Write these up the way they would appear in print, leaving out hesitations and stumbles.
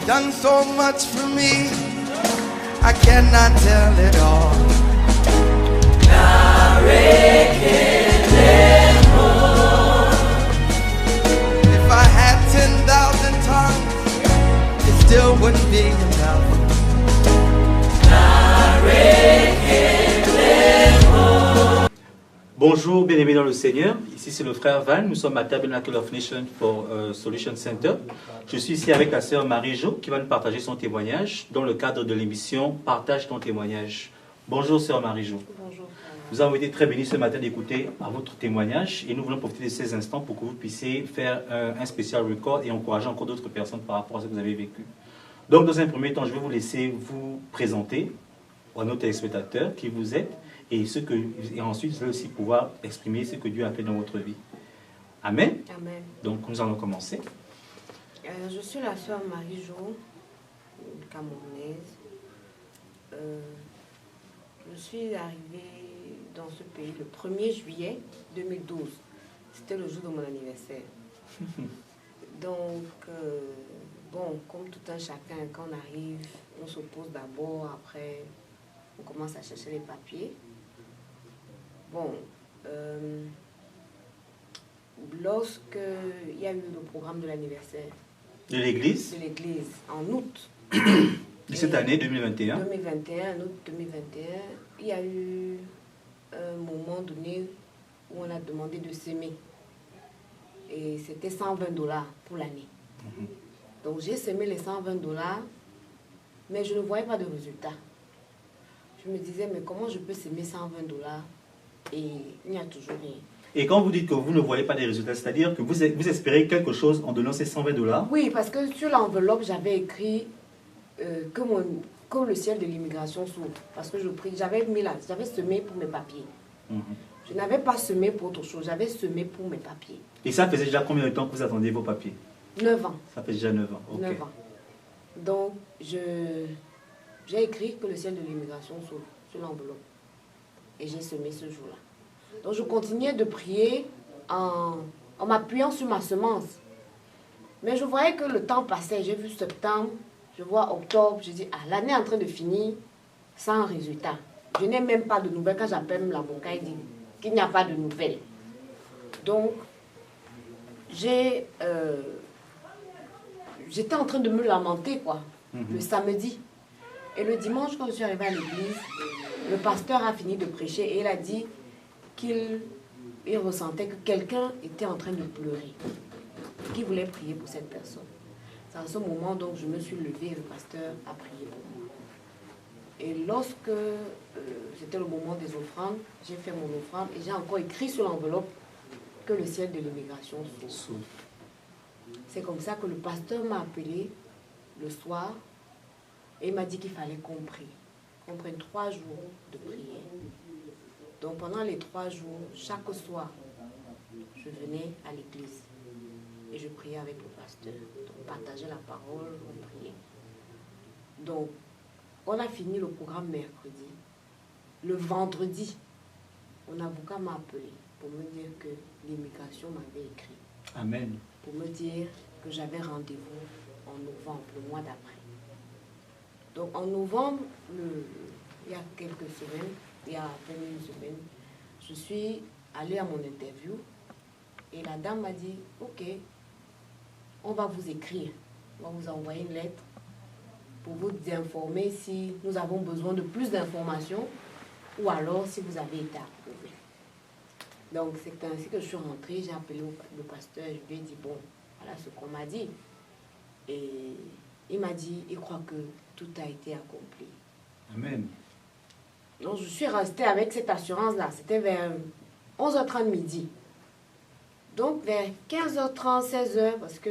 done so much for me, I cannot tell it all. If I had 10,000 tongues, it still wouldn't be enough. Bonjour, bien-aimés dans le Seigneur. Ici, c'est le frère Val. Nous sommes à Tabernacle of Nation for Solution Center. Je suis ici avec la sœur Marie-Jo qui va nous partager son témoignage dans le cadre de l'émission Partage ton témoignage. Bonjour, sœur Marie-Jo. Bonjour. Nous avons été très bénis ce matin d'écouter à votre témoignage et nous voulons profiter de ces instants pour que vous puissiez faire un spécial record et encourager encore d'autres personnes par rapport à ce que vous avez vécu. Donc, dans un premier temps, je vais vous laisser vous présenter à nos téléspectateurs qui vous êtes. Et ensuite, vous allez aussi pouvoir exprimer ce que Dieu a fait dans votre vie. Amen. Amen. Donc, nous allons commencer. Je suis la sœur Marie-Jo, camerounaise. Je suis arrivée dans ce pays le 1er juillet 2012. C'était le jour de mon anniversaire. Donc, bon, comme tout un chacun, quand on arrive, on se pose d'abord, après, on commence à chercher les papiers. Bon, lorsqu'il y a eu le programme de l'anniversaire De l'église de l'église en août de cette année 2021. 2021, août 2021, il y a eu un moment donné où on a demandé de s'aimer. Et c'était 120 $ pour l'année. Donc j'ai semé les 120 $, mais je ne voyais pas de résultat. Je me disais, mais comment je peux s'aimer 120 $ et il n'y a toujours rien. Et quand vous dites que vous ne voyez pas des résultats, c'est-à-dire que vous espérez quelque chose en donnant ces 120 $? Oui, parce que sur l'enveloppe, j'avais écrit que le ciel de l'immigration s'ouvre. Parce que j'avais semé pour mes papiers. Je n'avais pas semé pour autre chose, j'avais semé pour mes papiers. Et ça faisait déjà combien de temps que vous attendiez vos papiers? 9 ans. Ça fait déjà 9 ans. Okay. 9 ans. Donc, j'ai écrit que le ciel de l'immigration s'ouvre sur l'enveloppe. Et j'ai semé ce jour-là. Donc, je continuais de prier en m'appuyant sur ma semence. Mais je voyais que le temps passait. J'ai vu septembre, je vois octobre. Je dis, l'année est en train de finir sans résultat. Je n'ai même pas de nouvelles. Quand j'appelle l'avocat, il dit qu'il n'y a pas de nouvelles. Donc, j'étais en train de me lamenter, quoi, le samedi. Et le dimanche, quand je suis arrivée à l'église, le pasteur a fini de prêcher et il a dit qu'il ressentait que quelqu'un était en train de pleurer, qu'il voulait prier pour cette personne. C'est à ce moment, donc, je me suis levée et le pasteur a prié pour moi. Et lorsque c'était le moment des offrandes, j'ai fait mon offrande et j'ai encore écrit sur l'enveloppe que le ciel de l'immigration s'ouvre. C'est comme ça que le pasteur m'a appelé le soir et il m'a dit qu'il fallait qu'on prie. Qu'on prenne 3 jours de prière. Donc pendant les 3 jours, chaque soir, je venais à l'église et je priais avec le pasteur. Donc on partageait la parole, on priait. Donc on a fini le programme mercredi. Le vendredi, mon avocat m'a appelé pour me dire que l'immigration m'avait écrit. Amen. Pour me dire que j'avais rendez-vous en novembre, le mois d'après. Donc en novembre, il y a quelques semaines, il y a à peine une semaine, je suis allée à mon interview et la dame m'a dit, ok, on va vous écrire, on va vous envoyer une lettre pour vous informer si nous avons besoin de plus d'informations ou alors si vous avez été approuvé. Donc c'est ainsi que je suis rentrée, j'ai appelé le pasteur, je lui ai dit, bon, voilà ce qu'on m'a dit. Et il m'a dit, il croit que tout a été accompli. Amen. Donc je suis restée avec cette assurance-là. C'était vers 11h30 midi. Donc vers 15h30, 16h, parce que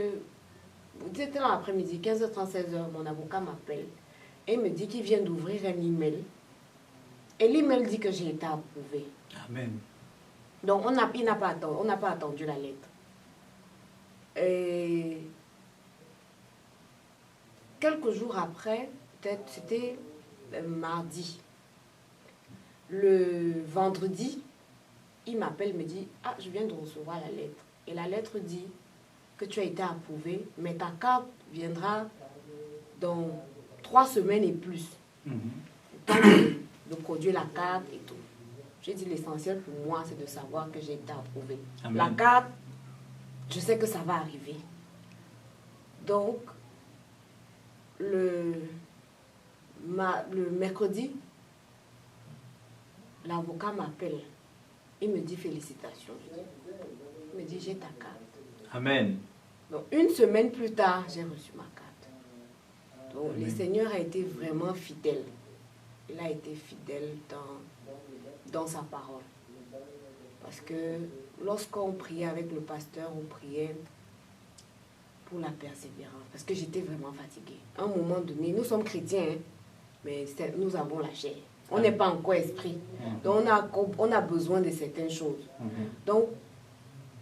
c'était dans l'après-midi, 15h30, 16h, mon avocat m'appelle et me dit qu'il vient d'ouvrir un email. Et l'email dit que j'ai été approuvée. Amen. Donc on n'a pas attendu la lettre. Et quelques jours après, peut-être c'était mardi, le vendredi, il m'appelle, me dit, je viens de recevoir la lettre. Et la lettre dit que tu as été approuvé, mais ta carte viendra dans 3 semaines et plus. Mhm. Le temps de produire la carte et tout. J'ai dit l'essentiel pour moi, c'est de savoir que j'ai été approuvée. Amen. La carte, je sais que ça va arriver. Donc, le mercredi, l'avocat m'appelle. Il me dit félicitations. Il me dit j'ai ta carte. Amen. Donc, une semaine plus tard, j'ai reçu ma carte. Donc, Amen. le Seigneur a été vraiment fidèle. Il a été fidèle dans sa parole. Parce que lorsqu'on priait avec le pasteur, on priait pour la persévérance. Parce que j'étais vraiment fatiguée. À un moment donné, nous sommes chrétiens, hein, mais nous avons la chair. On n'est pas encore esprit. Donc, on a besoin de certaines choses. Donc,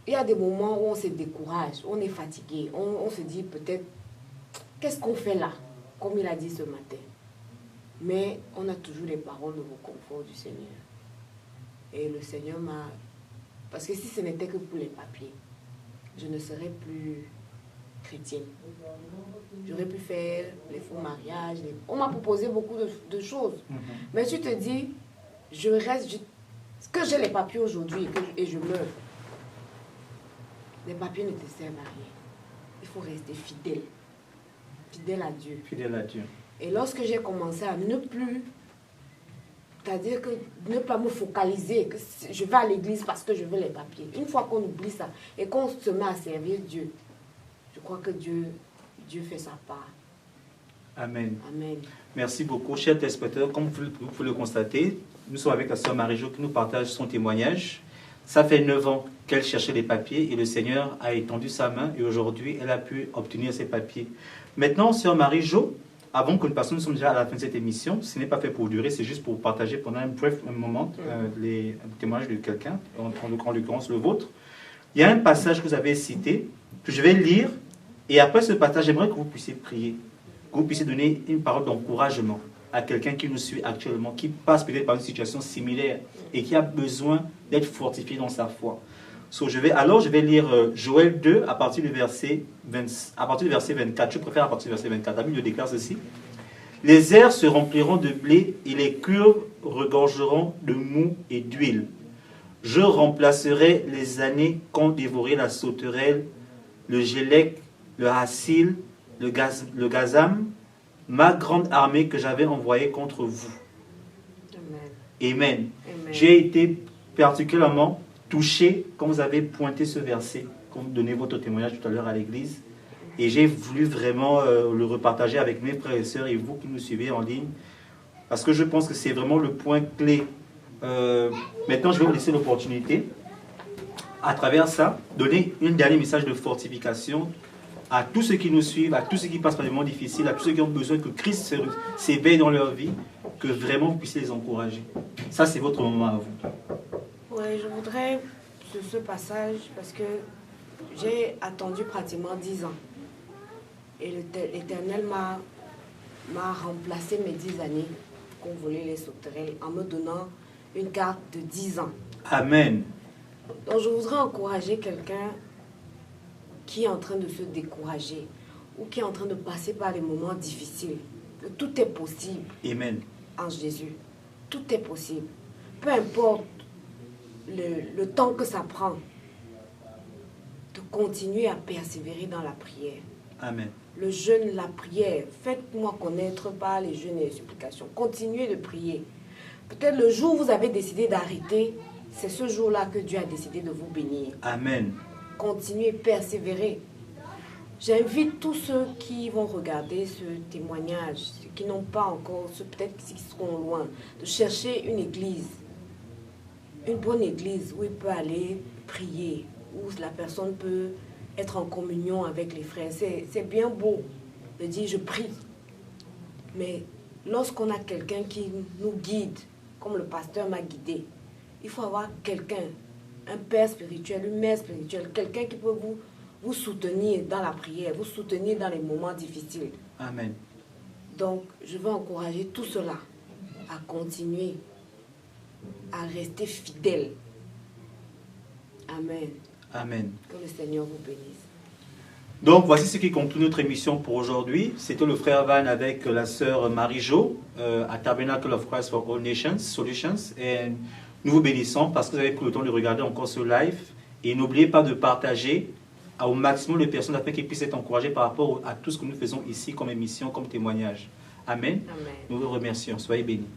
il y a des moments où on se décourage, on est fatigué, on se dit peut-être, qu'est-ce qu'on fait là? Comme il a dit ce matin. Mais on a toujours les paroles de réconfort du Seigneur. Et le Seigneur m'a... Parce que si ce n'était que pour les papiers, je ne serais plus chrétienne. J'aurais pu faire les faux mariages. On m'a proposé beaucoup de choses. Mais tu te dis, je reste... que j'ai les papiers aujourd'hui et je meurs. Les papiers ne te servent à rien. Il faut rester fidèle. Fidèle à Dieu. Fidèle à Dieu. Et lorsque j'ai commencé à ne plus... C'est-à-dire que ne pas me focaliser, que je vais à l'église parce que je veux les papiers. Une fois qu'on oublie ça et qu'on se met à servir Dieu, je crois que Dieu fait sa part. Amen. Amen. Merci beaucoup, chers téléspectateurs. Comme vous pouvez le constater, nous sommes avec la sœur Marie-Jo qui nous partage son témoignage. Ça fait 9 ans qu'elle cherchait les papiers et le Seigneur a étendu sa main et aujourd'hui, elle a pu obtenir ses papiers. Maintenant, sœur Marie-Jo, avant que nous passions, nous sommes déjà à la fin de cette émission. Ce n'est pas fait pour durer, c'est juste pour partager pendant un bref moment les témoignages de quelqu'un, en l'occurrence le vôtre. Il y a un passage que vous avez cité, que je vais lire, et après ce passage, j'aimerais que vous puissiez prier, que vous puissiez donner une parole d'encouragement à quelqu'un qui nous suit actuellement, qui passe peut-être par une situation similaire et qui a besoin d'être fortifié dans sa foi. Je vais lire Joël 2 à partir du verset 24. Je préfère à partir du verset 24. La Bible déclare ceci. Les airs se rempliront de blé et les cuves regorgeront de mou et d'huile. Je remplacerai les années qu'ont dévoré la sauterelle, le gélec, le hassil, le gazam, ma grande armée que j'avais envoyée contre vous. Amen. Amen. Amen. J'ai été particulièrement touché quand vous avez pointé ce verset, quand vous donnez votre témoignage tout à l'heure à l'église. Et j'ai voulu vraiment le repartager avec mes frères et sœurs et vous qui nous suivez en ligne. Parce que je pense que c'est vraiment le point clé. Maintenant, je vais vous laisser l'opportunité, à travers ça, donner un dernier message de fortification à tous ceux qui nous suivent, à tous ceux qui passent par des moments difficiles, à tous ceux qui ont besoin que Christ s'éveille dans leur vie, que vraiment vous puissiez les encourager. Ça, c'est votre moment à vous. Oui, je voudrais sur ce passage, parce que j'ai attendu pratiquement 10 ans. Et l'Éternel m'a remplacé mes 10 années qu'on volait les sauterelles en me donnant une carte de 10 ans. Amen. Donc je voudrais encourager quelqu'un qui est en train de se décourager ou qui est en train de passer par des moments difficiles. Que tout est possible. Amen. En Jésus. Tout est possible. Peu importe le temps que ça prend, de continuer à persévérer dans la prière. Amen. Le jeûne, la prière, faites-moi connaître par les jeûnes et les supplications. Continuez de prier. Peut-être le jour où vous avez décidé d'arrêter, c'est ce jour-là que Dieu a décidé de vous bénir. Amen. Continuez, persévérer. J'invite tous ceux qui vont regarder ce témoignage, ceux qui n'ont pas encore, ceux peut-être qui seront loin, de chercher une église, une bonne église où il peut aller prier, où la personne peut être en communion avec les frères. C'est bien beau de dire je prie. Mais lorsqu'on a quelqu'un qui nous guide, comme le pasteur m'a guidé, il faut avoir quelqu'un, un père spirituel, une mère spirituelle, quelqu'un qui peut vous soutenir dans la prière, vous soutenir dans les moments difficiles. Amen. Donc, je veux encourager tout cela à continuer, à rester fidèle. Amen. Amen. Que le Seigneur vous bénisse. Donc, voici ce qui conclut notre émission pour aujourd'hui. C'était le frère Van avec la sœur Marie-Jo à Tabernacle of Christ for All Nations Solutions. Et nous vous bénissons parce que vous avez pris le temps de regarder encore ce live. Et n'oubliez pas de partager au maximum de personnes afin qu'ils puissent être encouragés par rapport à tout ce que nous faisons ici comme émission, comme témoignage. Amen. Amen. Nous vous remercions. Soyez bénis.